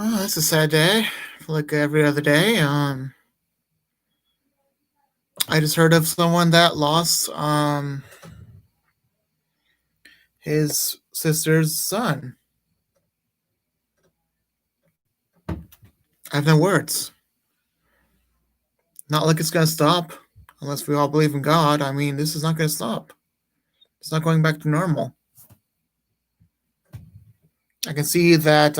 Oh, that's a sad day. I feel like every other day. I just heard of someone that lost his sister's son. I have no words. Not like it's gonna stop, unless we all believe in God. I mean, this is not gonna stop. It's not going back to normal. I can see that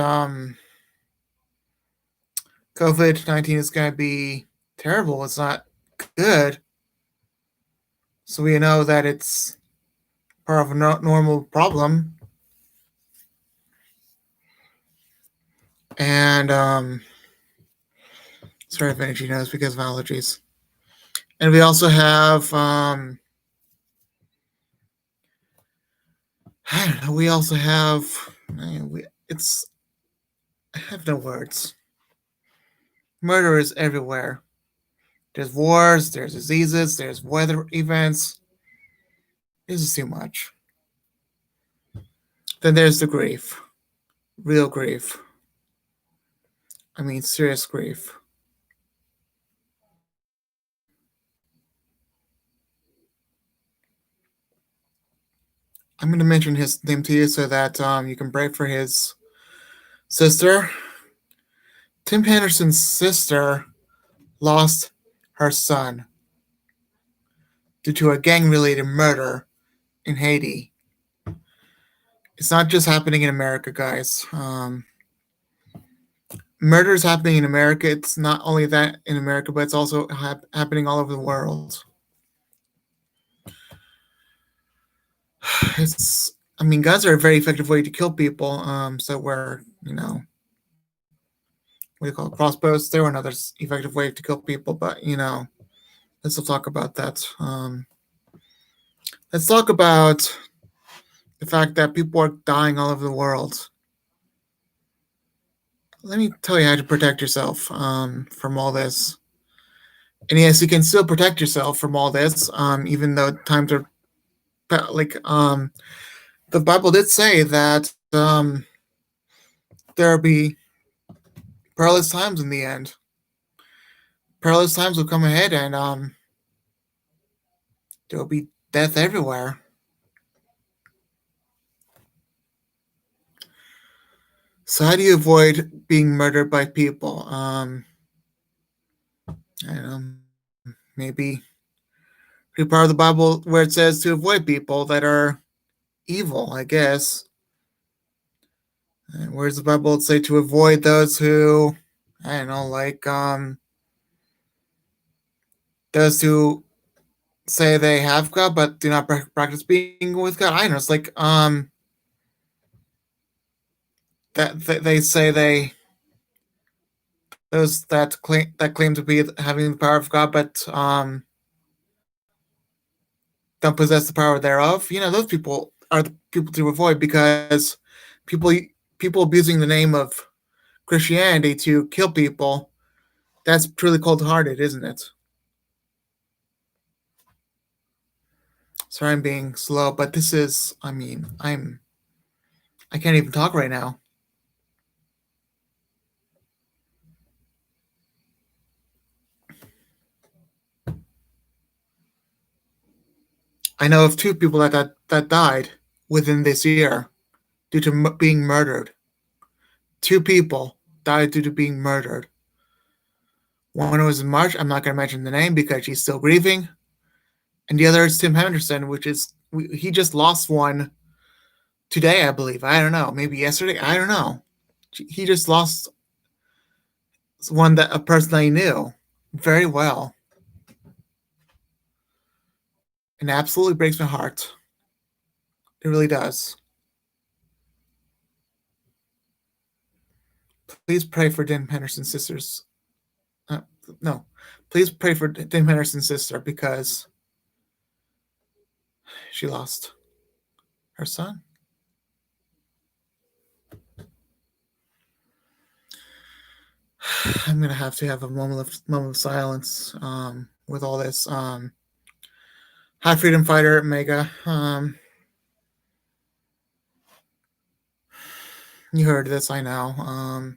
COVID-19 is gonna be terrible. It's not good. So we know that it's part of a normal problem, and sorry if energy knows because of allergies. And we also have I don't know. We also have it's I have no words. Murder is everywhere. There's wars, there's diseases, there's weather events. This is too much. Then there's the grief, real grief. I mean, serious grief. I'm going to mention his name to you so that you can pray for his sister. Tim Henderson's sister lost her son due to a gang-related murder in Haiti. It's not just happening in America, guys. Murder is happening in America. It's not only that in America, but it's also happening all over the world. It's, I mean, guns are a very effective way to kill people. So we're, what do you call it, crossbows? They were another effective way to kill people, but let's still talk about that. Let's talk about the fact that people are dying all over the world. Let me tell you how to protect yourself from all this. And yes, you can still protect yourself from all this, even though times are like the Bible did say that there'll be perilous times in the end. Perilous times will come ahead, and there will be death everywhere. So how do you avoid being murdered by people? I don't know, maybe read part of the Bible where it says to avoid people that are evil, I guess. And where's the Bible say to avoid those who, I don't know, like those who say they have God but do not practice being with God? I don't know. It's like that they say those that claim to be having the power of God but don't possess the power thereof. Those people are the people to avoid because people people abusing the name of Christianity to kill people. That's truly cold-hearted, isn't it? Sorry, I'm being slow, but this is. I mean, I can't even talk right now. I know of two people that died within this year due to being murdered. Two people died due to being murdered. One was in March. I'm not going to mention the name because she's still grieving. And the other is Tim Henderson, which is he just lost one today, I believe. I don't know, maybe yesterday. I don't know. He just lost one that a person I knew very well, and it absolutely breaks my heart. It really does. Please pray for Tim Henderson's sisters. Uh, no, please pray for Tim Henderson's sister because she lost her son. I'm gonna have to have a moment of silence with all this. High freedom fighter Mega. You heard this, I know.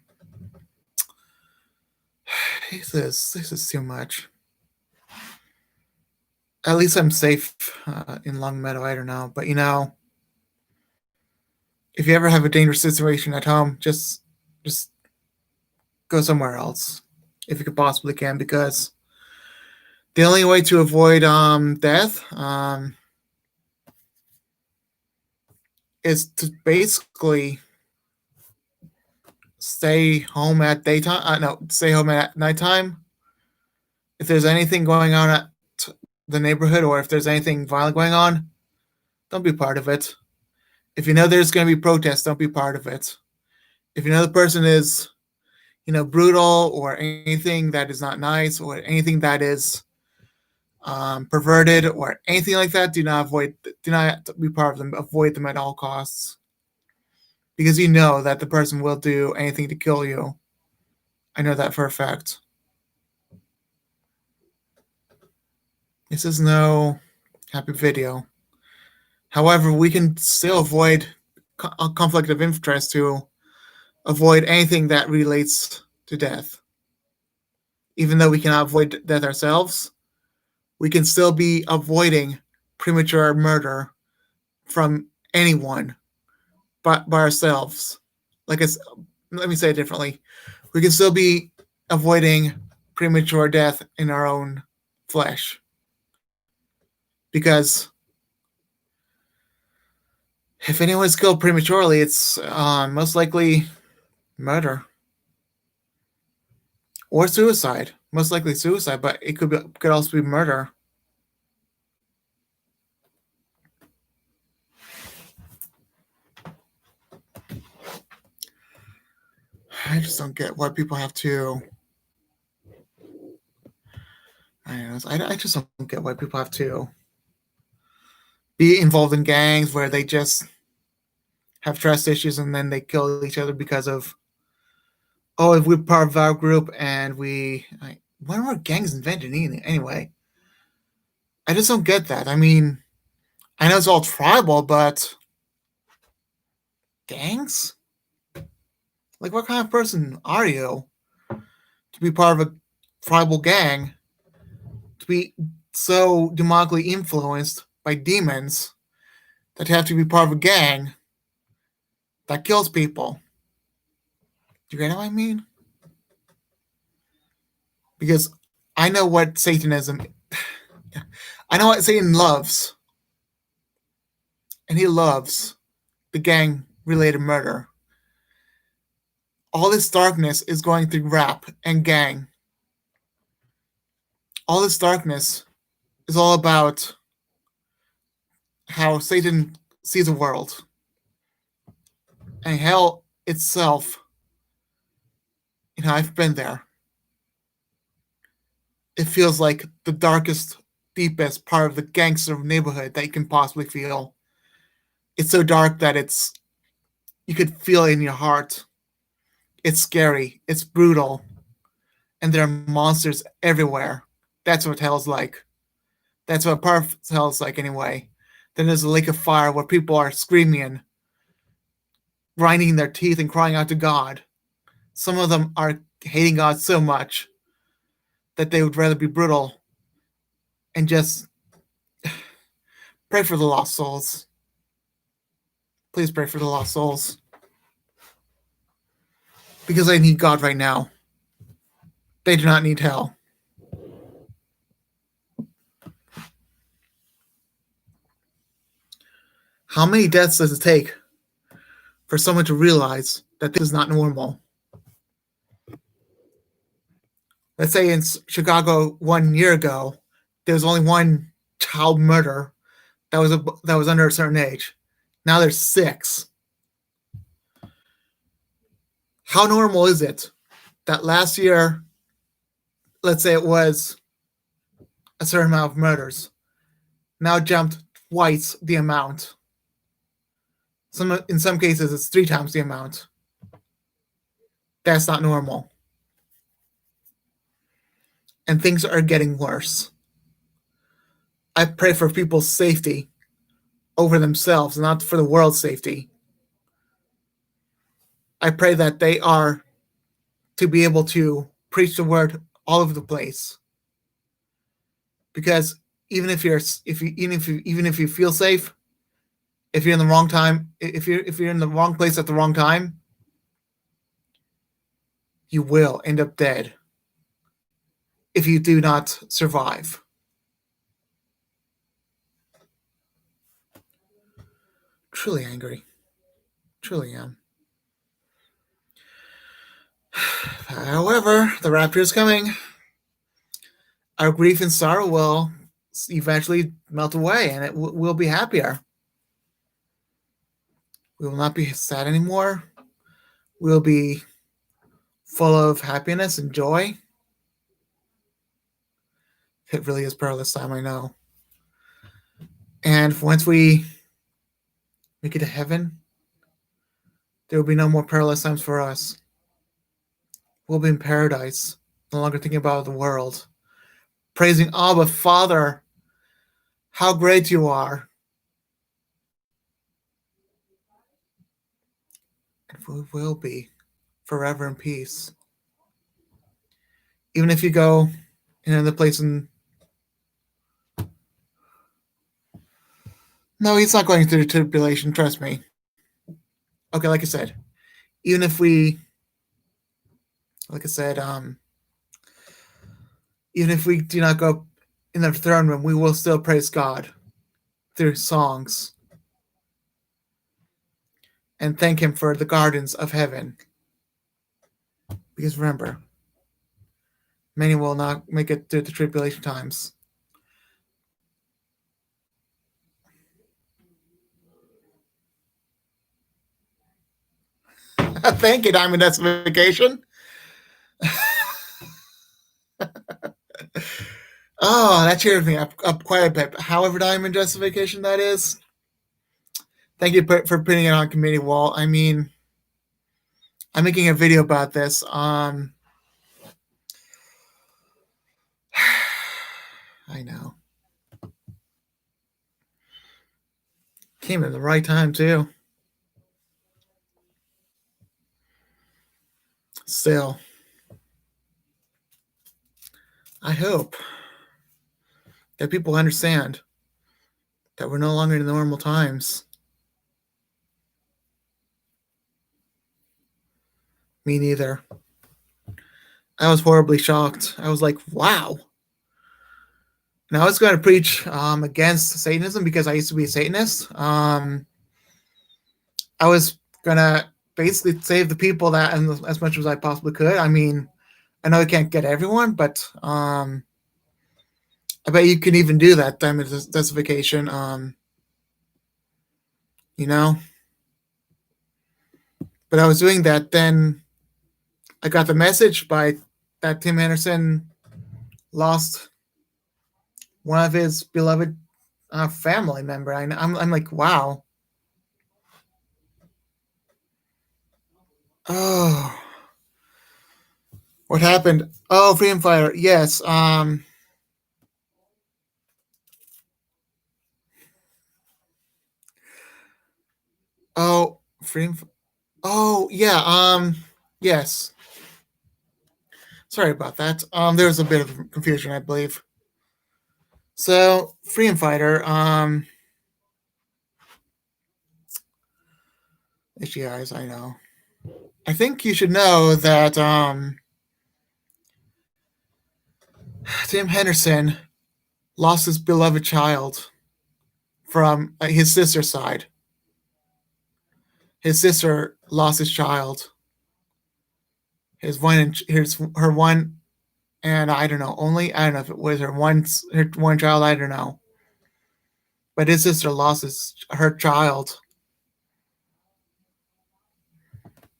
This is too much. At least I'm safe in Longmeadow. I don't know, but if you ever have a dangerous situation at home, just go somewhere else if you could possibly can, because the only way to avoid death is to basically stay home at daytime. No, stay home at nighttime. If there's anything going on at the neighborhood, or if there's anything violent going on, don't be part of it. If you know there's going to be protests, don't be part of it. If you know the person is, brutal, or anything that is not nice, or anything that is perverted, or anything like that, do not be part of them. Avoid them at all costs, because you know that the person will do anything to kill you. I know that for a fact. This is no happy video. However, we can still avoid a conflict of interest to avoid anything that relates to death. Even though we cannot avoid death ourselves, we can still be avoiding premature murder from anyone but by ourselves. Let me say it differently. We can still be avoiding premature death in our own flesh. Because if anyone's killed prematurely, it's most likely murder or suicide. Most likely suicide, but it could also be murder. I just don't get why people have to. I just don't get why people have to be involved in gangs where they just have trust issues and then they kill each other because of, if we're part of our group and when were gangs invented anyway? I just don't get that. I mean, I know it's all tribal, but gangs? Like, what kind of person are you to be part of a tribal gang, to be so demonically influenced by demons that you have to be part of a gang that kills people? Do you get what I mean? Because I know what Satanism, I know what Satan loves, and he loves the gang-related murder. All this darkness is going through rap and gang. All this darkness is all about how Satan sees the world. And hell itself, I've been there. It feels like the darkest, deepest part of the gangster neighborhood that you can possibly feel. It's so dark that you could feel it in your heart. It's scary. It's brutal. And there are monsters everywhere. That's what hell's like. That's what part of hell's like anyway. Then there's a lake of fire where people are screaming, grinding their teeth and crying out to God. Some of them are hating God so much that they would rather be brutal and just pray for the lost souls. Please pray for the lost souls. Because they need God right now. They do not need hell. How many deaths does it take for someone to realize that this is not normal? Let's say in Chicago 1 year ago, there was only one child murder that was under a certain age. Now there's 6. How normal is it that last year, let's say it was a certain amount of murders, now jumped twice the amount? In some cases, it's 3 times the amount. That's not normal. And things are getting worse. I pray for people's safety over themselves, not for the world's safety. I pray that they are to be able to preach the word all over the place. Because even if you feel safe, if you're in the wrong time, if you're in the wrong place at the wrong time, you will end up dead if you do not survive. Truly angry. Truly am. However, the rapture is coming. Our grief and sorrow will eventually melt away, and we'll be happier. We will not be sad anymore. We'll be full of happiness and joy. It really is perilous time, I know. And once we make it to heaven, there will be no more perilous times for us. We'll be in paradise, no longer thinking about the world, praising Abba, Father, how great you are. And we will be forever in peace. Even if you go in another place and no, he's not going through tribulation, trust me. Okay, like I said, even if we like I said, even if we do not go in the throne room, we will still praise God through songs and thank Him for the gardens of heaven. Because remember, many will not make it through the tribulation times. Thank you, Diamond Justification. Oh, that cheers me up quite a bit. However, Diamond Justification that is. Thank you for putting it on committee wall. I mean, I'm making a video about this. I know. Came at the right time too. Still, I hope that people understand that we're no longer in the normal times. Me neither. I was horribly shocked. I was like, wow. And I was going to preach against Satanism because I used to be a Satanist. I was going to basically save the people that as much as I possibly could. I mean, I know you can't get everyone, but I bet you can even do that Diamond Justification. You know? But I was doing that, then I got the message by that Tim Anderson lost one of his beloved family member. I'm like, wow. Oh, what happened? Oh, Freedom Fighter. Yes. Oh, Freedom. Oh, yeah. Yes. Sorry about that. There was a bit of confusion, I believe. So, Freedom Fighter. HGIs, I know. I think you should know that Tim Henderson lost his beloved child from his sister's side. His sister lost his child. Her one, and I don't know. I don't know if it was her one child. I don't know. But his sister lost her child.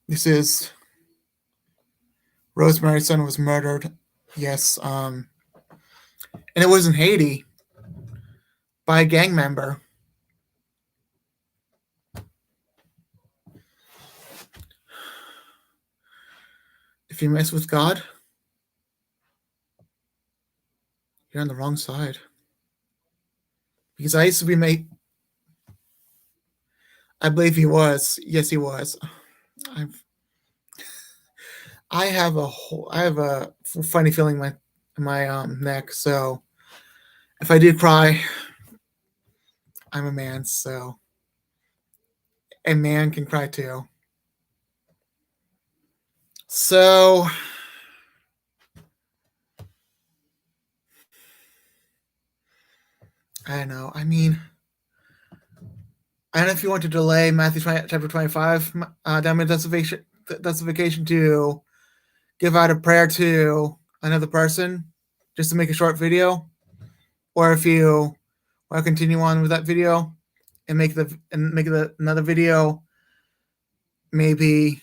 This is Rosemary's son was murdered. Yes, and it was in Haiti by a gang member. If you mess with God, you're on the wrong side. Because I used to be made. I believe he was. Yes, he was. I've, I have a funny feeling in my neck. So if I do cry, I'm a man, so a man can cry too. So I don't know. I mean, I don't know if you want to delay Matthew 20, chapter 25, downward justification to give out a prayer to another person just to make a short video, or if you want to continue on with that video and make another video maybe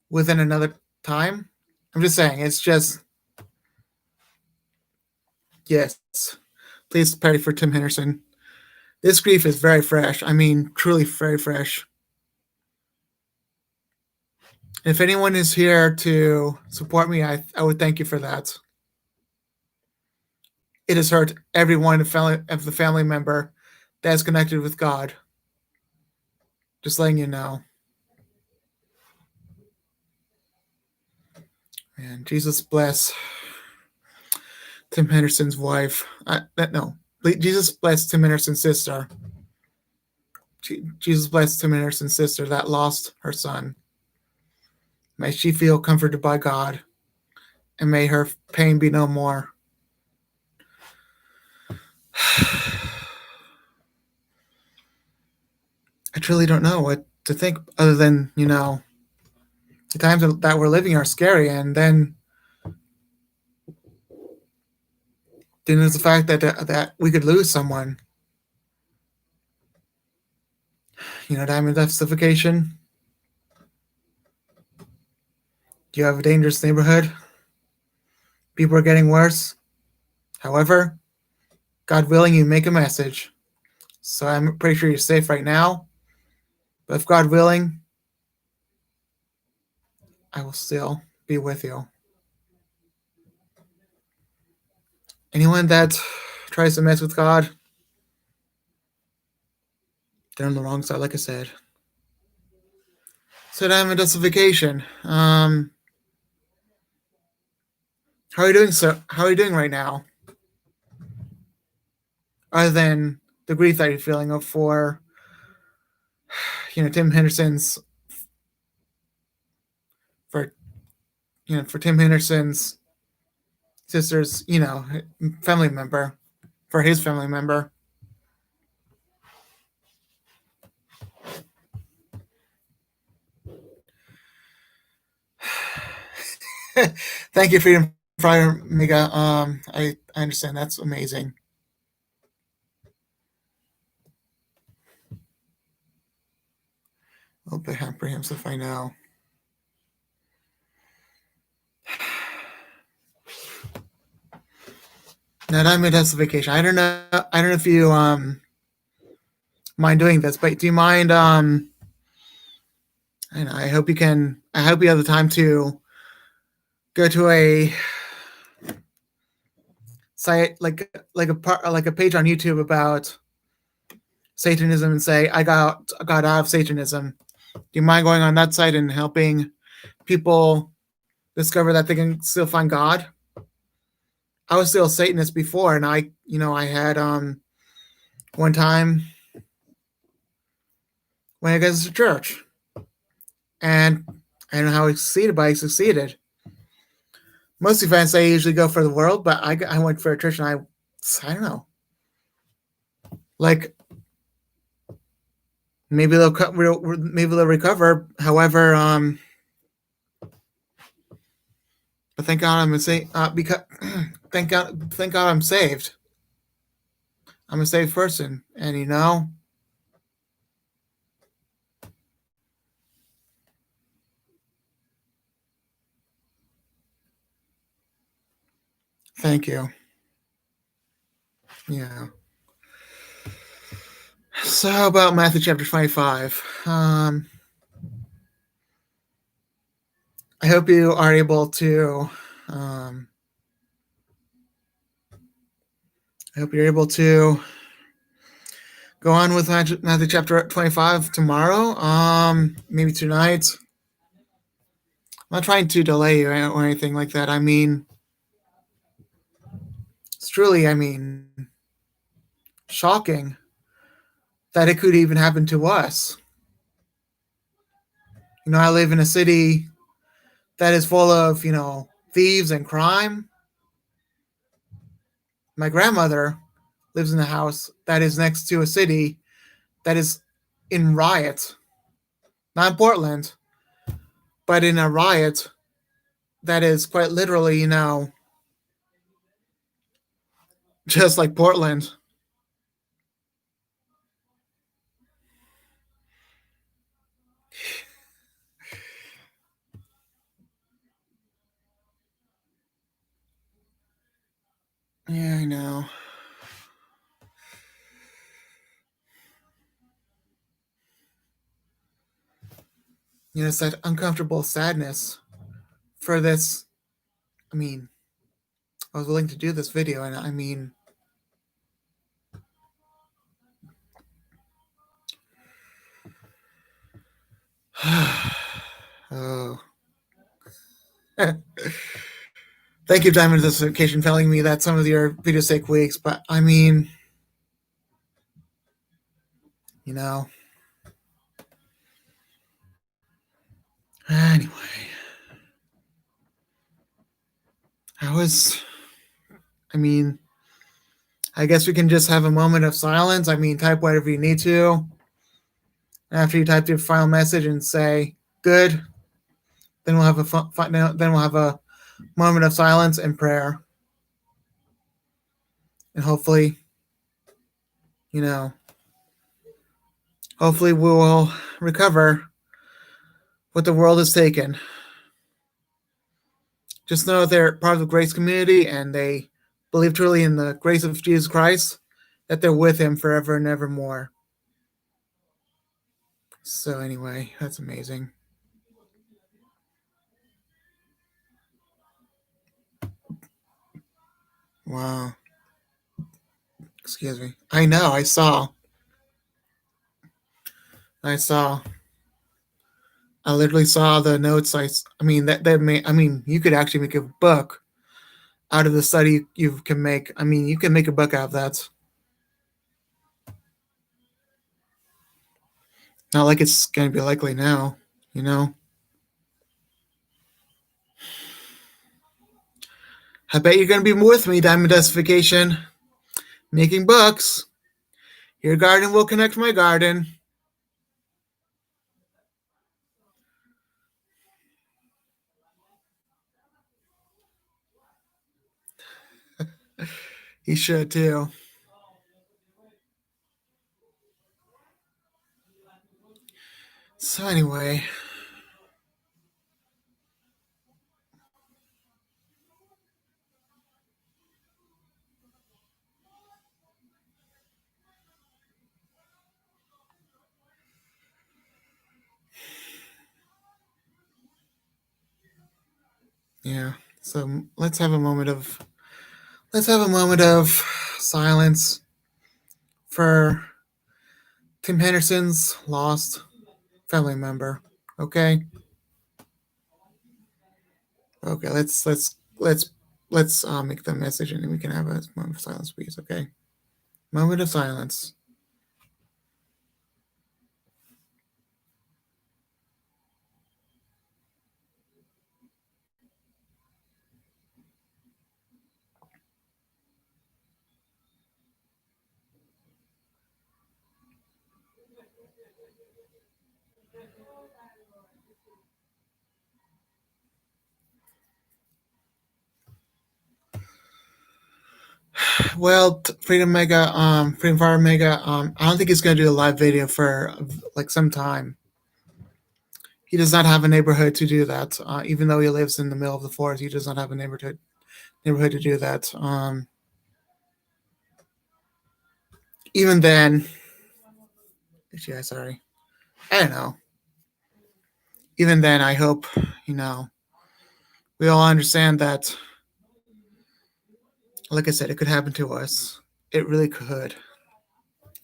within another time. I'm just saying, it's just yes. Please pray for Tim Henderson. This grief is very fresh. I mean, truly very fresh. If anyone is here to support me, I would thank you for that. It has hurt everyone of the family member that is connected with God. Just letting you know. And Jesus bless Tim Henderson's wife. No, Jesus bless Tim Henderson's sister. Jesus bless Tim Henderson's sister that lost her son. May she feel comforted by God, and may her pain be no more. I truly don't know what to think other than, the times that we're living are scary, and then there's the fact that we could lose someone. Diamond justification. You have a dangerous neighborhood. People are getting worse. However, God willing, you make a message. So I'm pretty sure you're safe right now. But if God willing, I will still be with you. Anyone that tries to mess with God, they're on the wrong side, like I said. So diamond justification. How are you doing, sir? How are you doing right now? Other than the grief that you're feeling for, Tim Henderson's, for Tim Henderson's sister's, family member, for his family member. Thank you, Freedom Friar Mega. I understand. That's amazing. I'll be apprehensive, I know. Now that I'm in justification, I don't know if you mind doing this, but do you mind I know, I hope you have the time to go to a site like a page on YouTube about Satanism and say I got out of Satanism. Do you mind going on that site and helping people discover that they can still find God? I was still a Satanist before, and I had one time when I got to church, and I don't know how I succeeded, but I succeeded. Most events I usually go for the world, but I went for a church, and I don't know, like maybe they'll recover. However, but thank God I'm because thank God I'm saved. I'm a saved person, and thank you. Yeah. So how about Matthew chapter 25? I hope you are able to. I hope you're able to go on with Matthew chapter 25 tomorrow. Maybe tonight. I'm not trying to delay you or anything like that. I mean, it's truly, I mean, shocking that it could even happen to us. I live in a city that is full of, thieves and crime. My grandmother lives in a house that is next to a city that is in riot. Not in Portland, but in a riot that is quite literally, just like Portland. Yeah, I know. It's that uncomfortable sadness for this. I mean, I was willing to do this video, and I mean, oh. Thank you, Diamond Justification, telling me that some of your videos take weeks, but I mean, you know. Anyway, I was. I mean, I guess we can just have a moment of silence. I mean, type whatever you need to. After you type your final message and say good, then we'll have a moment of silence and prayer, and hopefully, you know, hopefully we will recover what the world has taken. Just know they're part of the grace community and they believe truly in the grace of Jesus Christ, that they're with him forever and evermore. So anyway, that's amazing. Wow. Excuse me. I know, I saw. I saw. I literally saw the notes. I mean, that may, I mean, you could actually make a book out of the study you can make. I mean, you can make a book out of that. Not like it's going to be likely now, you know? I bet you're going to be with me, Diamond Justification, making books. Your garden will connect my garden. He should too. So anyway, yeah. So let's have a moment of silence for Tim Henderson's lost family member. Okay. Okay. Let's make the message and then we can have a moment of silence, please. Okay. Moment of silence. Well, Freedom Fire Mega, I don't think he's gonna do a live video for like some time. He does not have a neighborhood to do that. Even though he lives in the middle of the forest, he does not have a neighborhood to do that. Even then, yeah, sorry, I don't know. Even then, I hope we all understand that. Like I said, it could happen to us. It really could. It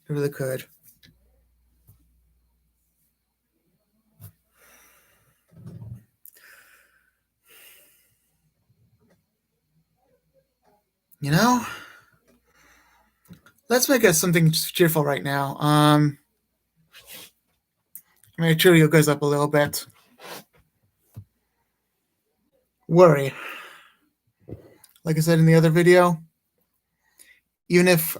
really could. You know, let's make it something cheerful right now. I'm gonna cheer you guys up a little bit. Worry. Like I said in the other video, even if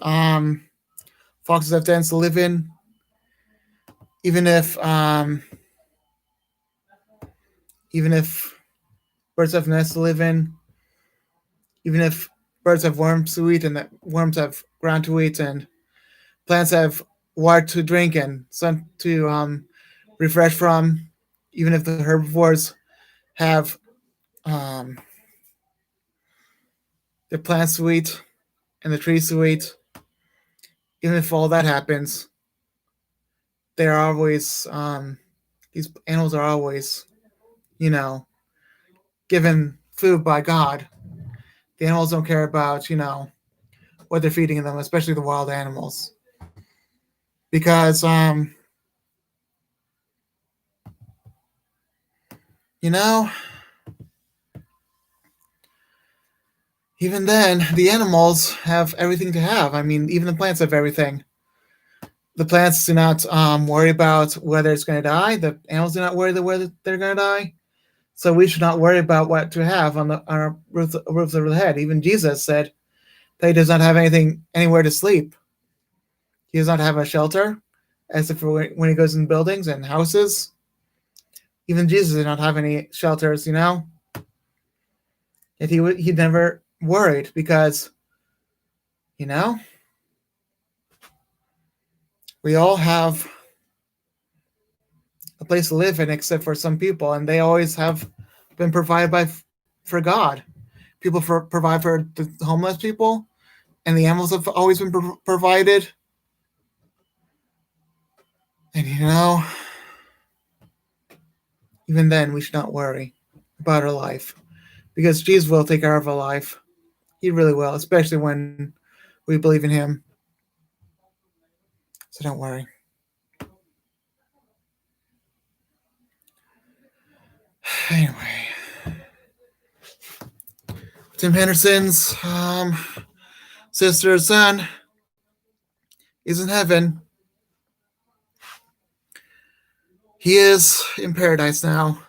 foxes have dens to live in, even if even if birds have nests to live in, even if birds have worms to eat and worms have ground to eat and plants have water to drink and sun to refresh from, even if the herbivores have um, the plants to eat and the trees to eat, even if all that happens, they are always these animals are always, you know, given food by God. The animals don't care about, what they're feeding them, especially the wild animals, because you know, even then, the animals have everything to have. I mean, even the plants have everything. The plants do not worry about whether it's going to die. The animals do not worry whether they're going to die. So we should not worry about what to have on our roofs of the head. Even Jesus said that he does not have anywhere to sleep. He does not have a shelter, as if when he goes in buildings and houses. Even Jesus did not have any shelters, Yet he never worried because, you know, we all have a place to live in except for some people, and they always have been provided for God. People provide for the homeless people, and the animals have always been provided. And even then, we should not worry about our life because Jesus will take care of our life. He really will, especially when we believe in Him. So don't worry. Anyway, Tim Henderson's sister's son is in heaven. He is in paradise now.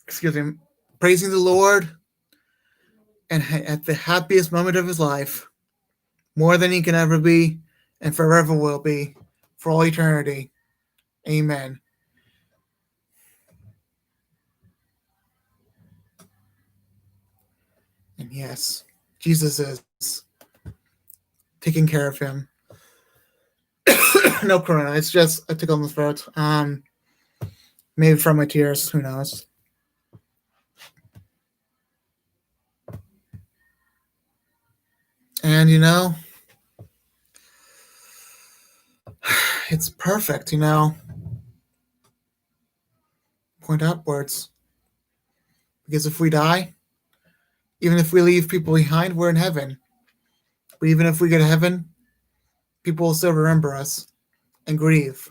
Excuse me, praising the Lord and at the happiest moment of his life, more than he can ever be and forever will be for all eternity. Amen. And yes, Jesus is taking care of him. No corona, it's just a tickle in the throat. Maybe from my tears, who knows. And it's perfect, point upwards. Because if we die, even if we leave people behind, we're in heaven. But even if we get to heaven, people will still remember us and grieve.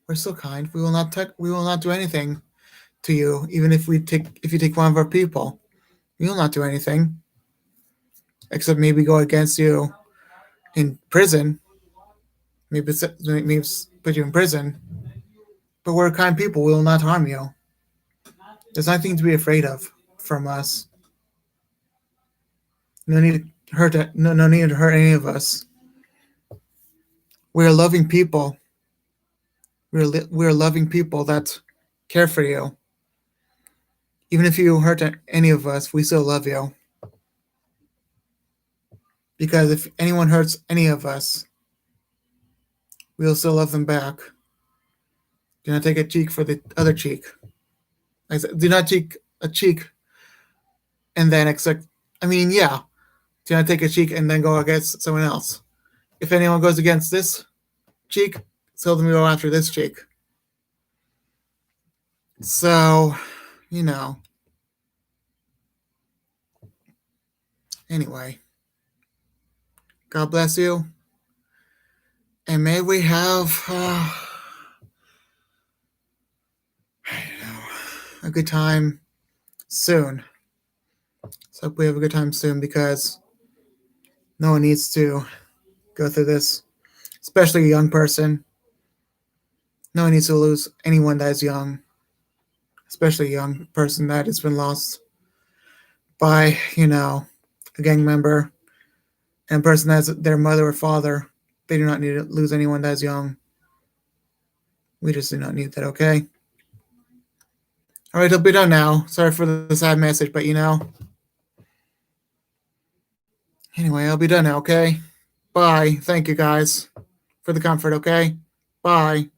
We're so kind. We will not do anything to you, even if you take one of our people. We will not do anything. Except maybe go against you in prison. Maybe put you in prison. But we're kind people. We will not harm you. There's nothing to be afraid of from us. No need to hurt. No need to hurt any of us. We are loving people. We are loving people that care for you. Even if you hurt any of us, we still love you. Because if anyone hurts any of us, we will still love them back. Do not take a cheek for the other cheek. I said, do not take a cheek and then expect. I mean, yeah. Do not take a cheek and then go against someone else. If anyone goes against this cheek, tell them to go after this cheek. So, Anyway, God bless you. And may we have good time soon. So hope we have a good time soon because no one needs to go through this, especially a young person. No one needs to lose anyone that is young, especially a young person that has been lost by, a gang member and a person that's their mother or father. They do not need to lose anyone that is young. We just do not need that, okay? All right, I'll be done now. Sorry for the sad message, but anyway, I'll be done now, okay? Bye. Thank you guys for the comfort, okay? Bye.